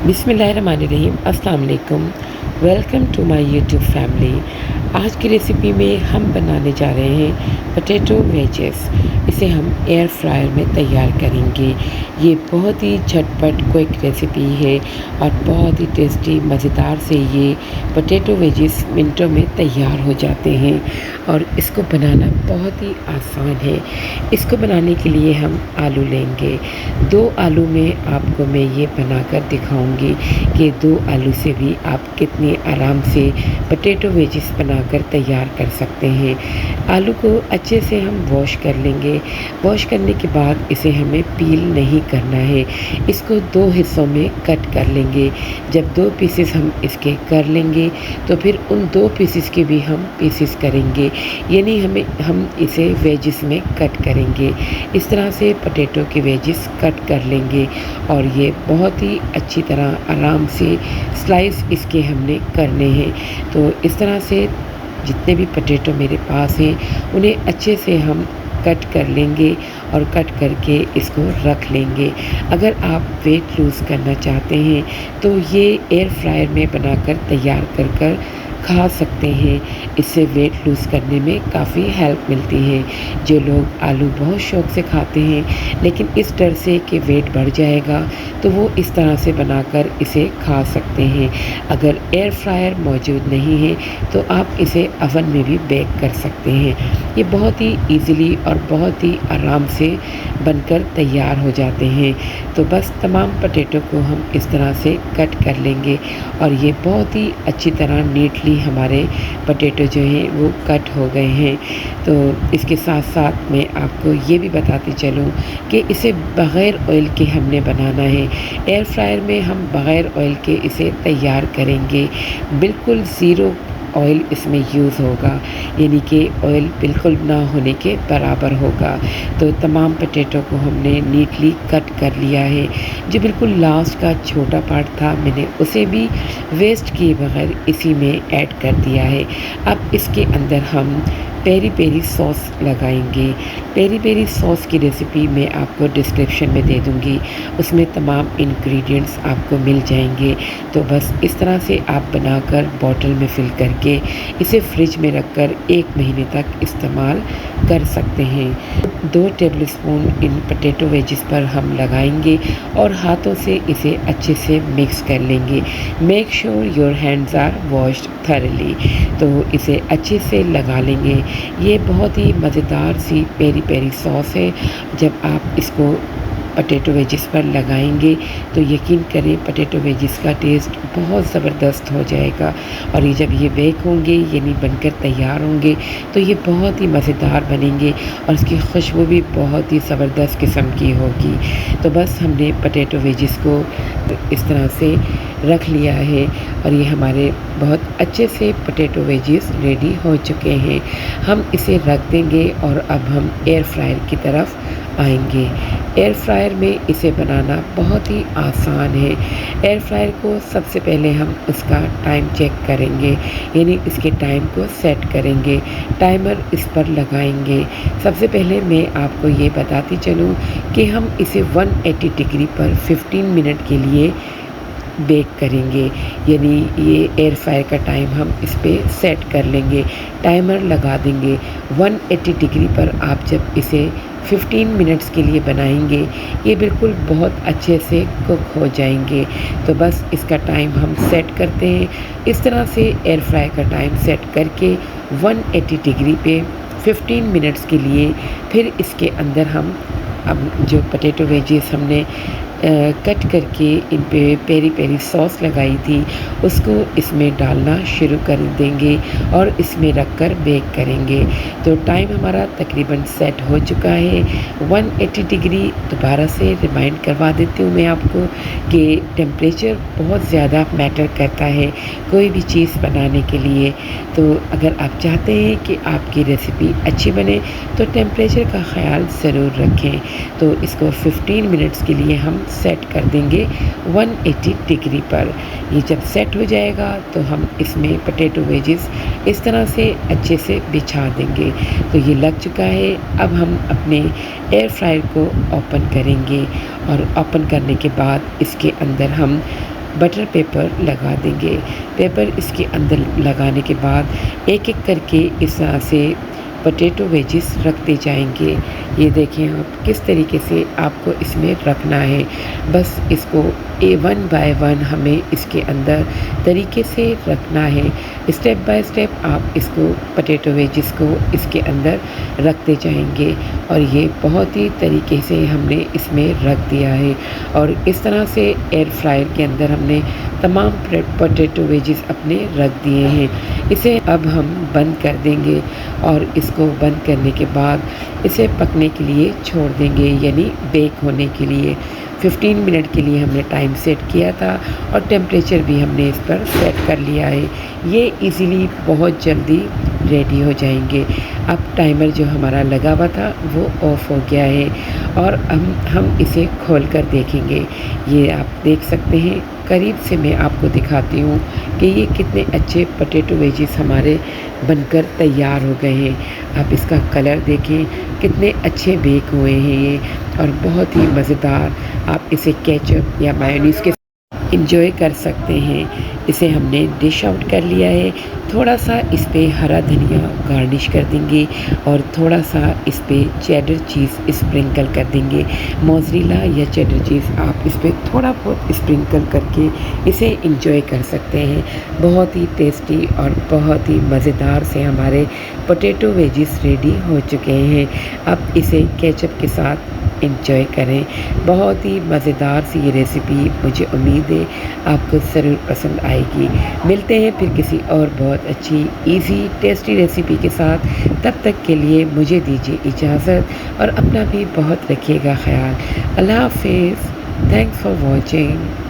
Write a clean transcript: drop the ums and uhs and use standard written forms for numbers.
बिस्मिल्लाहिर्रहमानिर्रहीम, अस्सलाम वालेकुम। Welcome to my YouTube family. आज की रेसिपी में हम बनाने जा रहे हैं पोटैटो वेजेस। इसे हम एयर फ्रायर में तैयार करेंगे। ये बहुत ही झटपट क्विक रेसिपी है और बहुत ही टेस्टी मज़ेदार से ये पोटैटो वेजेस मिनटों में तैयार हो जाते हैं और इसको बनाना बहुत ही आसान है। इसको बनाने के लिए हम आलू लेंगे। 2 आलू में आपको मैं ये बनाकर दिखाऊंगी कि 2 आलू से भी आप कितने आराम से पोटैटो वेजेस बनाकर तैयार कर सकते हैं। आलू को अच्छे से हम वॉश कर लेंगे। वॉश करने के बाद इसे हमें पील नहीं करना है। इसको 2 हिस्सों में कट कर लेंगे। जब 2 पीसेस हम इसके कर लेंगे तो फिर उन 2 पीसेस के भी हम पीसेस करेंगे, यानी हम इसे वेजेस में कट करेंगे। इस तरह से पोटैटो के वेजेस कट कर लेंगे और ये बहुत ही अच्छी तरह आराम से स्लाइस इसके हमने करने हैं। तो इस तरह से जितने भी पोटैटो मेरे पास हैं उन्हें अच्छे से हम कट कर लेंगे और कट करके इसको रख लेंगे। अगर आप वेट लूज़ करना चाहते हैं तो ये एयर फ्रायर में बनाकर तैयार कर खा सकते हैं। इससे वेट लूज़ करने में काफ़ी हेल्प मिलती है। जो लोग आलू बहुत शौक़ से खाते हैं लेकिन इस डर से कि वेट बढ़ जाएगा तो वो इस तरह से बनाकर इसे खा सकते हैं। अगर एयर फ्रायर मौजूद नहीं है तो आप इसे ओवन में भी बेक कर सकते हैं। ये बहुत ही ईज़िली और बहुत ही आराम से बनकर तैयार हो जाते हैं। तो बस तमाम पोटैटो को हम इस तरह से कट कर लेंगे और ये बहुत ही अच्छी तरह नीटली हमारे पोटैटो जो हैं वो कट हो गए हैं। तो इसके साथ साथ मैं आपको ये भी बताती चलूँ कि इसे बग़ैर ऑयल के हमने बनाना है। एयर फ्रायर में हम बग़ैर ऑयल के इसे तैयार करेंगे। बिल्कुल ज़ीरो ऑयल इसमें यूज़ होगा, यानी कि ऑयल बिल्कुल ना होने के बराबर होगा। तो तमाम पोटैटो को हमने नीटली कट कर लिया है। जो बिल्कुल लास्ट का छोटा पार्ट था मैंने उसे भी वेस्ट किए बगैर इसी में ऐड कर दिया है। अब इसके अंदर हम पेरी पेरी सॉस लगाएंगे। पेरी पेरी सॉस की रेसिपी मैं आपको डिस्क्रिप्शन में दे दूँगी, उसमें तमाम इंग्रेडिएंट्स आपको मिल जाएंगे। तो बस इस तरह से आप बनाकर बॉटल में फ़िल करके इसे फ्रिज में रखकर 1 महीने तक इस्तेमाल कर सकते हैं। 2 टेबलस्पून इन पोटैटो वेजेस पर हम लगाएंगे और हाथों से इसे अच्छे से मिक्स कर लेंगे। Make sure your hands are washed thoroughly. तो इसे अच्छे से लगा लेंगे। ये बहुत ही मज़ेदार सी पेरी पेरी सॉस है। जब आप इसको पोटैटो वेजेस पर लगाएंगे तो यकीन करें पोटैटो वेजेस का टेस्ट बहुत ज़बरदस्त हो जाएगा और ये जब ये बेक होंगे यानी बनकर तैयार होंगे तो ये बहुत ही मज़ेदार बनेंगे और इसकी खुशबू भी बहुत ही ज़बरदस्त किस्म की होगी। तो बस हमने पोटैटो वेजेस को इस तरह से रख लिया है और ये हमारे बहुत अच्छे से पोटैटो वेजेस रेडी हो चुके हैं। हम इसे रख देंगे और अब हम एयर फ्रायर की तरफ आएंगे। एयर फ्रायर में इसे बनाना बहुत ही आसान है। एयर फ्रायर को सबसे पहले हम उसका टाइम चेक करेंगे, यानी इसके टाइम को सेट करेंगे। टाइमर इस पर लगाएंगे। सबसे पहले मैं आपको ये बताती चलूँ कि हम इसे 180 डिग्री पर 15 मिनट के लिए बेक करेंगे, यानी ये एयर फ्रायर का टाइम हम इस पर सेट कर लेंगे। टाइमर लगा देंगे। 180 डिग्री पर आप जब इसे 15 मिनट्स के लिए बनाएंगे ये बिल्कुल बहुत अच्छे से कुक हो जाएंगे। तो बस इसका टाइम हम सेट करते हैं। इस तरह से एयर फ्रायर का टाइम सेट करके 180 डिग्री पे 15 मिनट्स के लिए फिर इसके अंदर हम अब जो पोटैटो वेजेस हमने कट करके इन पे पेरी पेरी सॉस लगाई थी उसको इसमें डालना शुरू कर देंगे और इसमें रखकर बेक करेंगे। तो टाइम हमारा तकरीबन सेट हो चुका है 180 डिग्री। दोबारा से रिमाइंड करवा देती हूँ मैं आपको कि टेम्परेचर बहुत ज़्यादा मैटर करता है कोई भी चीज़ बनाने के लिए। तो अगर आप चाहते हैं कि आपकी रेसिपी अच्छी बने तो टेम्परेचर का ख़याल ज़रूर रखें। तो इसको 15 मिनट्स के लिए हम सेट कर देंगे 180 डिग्री पर। ये जब सेट हो जाएगा तो हम इसमें पोटैटो वेजेस इस तरह से अच्छे से बिछा देंगे। तो ये लग चुका है। अब हम अपने एयर फ्रायर को ओपन करेंगे और ओपन करने के बाद इसके अंदर हम बटर पेपर लगा देंगे। पेपर इसके अंदर लगाने के बाद एक-एक करके इस तरह से पोटैटो वेजिस रखते जाएंगे। ये देखें आप किस तरीके से आपको इसमें रखना है। बस इसको वन बाय वन हमें इसके अंदर तरीके से रखना है। स्टेप बाय स्टेप आप इसको पोटैटो वेजिस को इसके अंदर रखते जाएंगे और ये बहुत ही तरीके से हमने इसमें रख दिया है। और इस तरह से एयर फ्रायर के अंदर हमने तमाम पोटैटो वेजिस अपने रख दिए हैं। इसे अब हम बंद कर देंगे और इसको बंद करने के बाद इसे पकने के लिए छोड़ देंगे, यानी बेक होने के लिए। 15 मिनट के लिए हमने टाइम सेट किया था और टेम्परेचर भी हमने इस पर सेट कर लिया है। ये इजीली बहुत जल्दी रेडी हो जाएंगे। अब टाइमर जो हमारा लगा हुआ था वो ऑफ़ हो गया है और हम इसे खोल कर देखेंगे। ये आप देख सकते हैं, करीब से मैं आपको दिखाती हूँ कि ये कितने अच्छे पोटैटो वेजिस हमारे बनकर तैयार हो गए हैं। आप इसका कलर देखें, कितने अच्छे बेक हुए हैं ये और बहुत ही मज़ेदार। आप इसे केचप या मेयोनीज़ के एंजॉय कर सकते हैं। इसे हमने डिश आउट कर लिया है। थोड़ा सा इस पे हरा धनिया गार्निश कर देंगे और थोड़ा सा इस पे चेडर चीज़ स्प्रिंकल कर देंगे। मोज़रेला या चेडर चीज़ आप इस पे थोड़ा बहुत स्प्रिंकल करके इसे एंजॉय कर सकते हैं। बहुत ही टेस्टी और बहुत ही मज़ेदार से हमारे पोटैटो वेजिस रेडी हो चुके हैं। अब इसे केचप के साथ एंजॉय करें। बहुत ही मज़ेदार सी ये रेसिपी, मुझे उम्मीद है आपको ज़रूर पसंद आएगी। मिलते हैं फिर किसी और बहुत अच्छी इजी टेस्टी रेसिपी के साथ। तब तक के लिए मुझे दीजिए इजाज़त और अपना भी बहुत रखिएगा ख्याल। अल्लाह हाफ़िज़। Thanks for watching.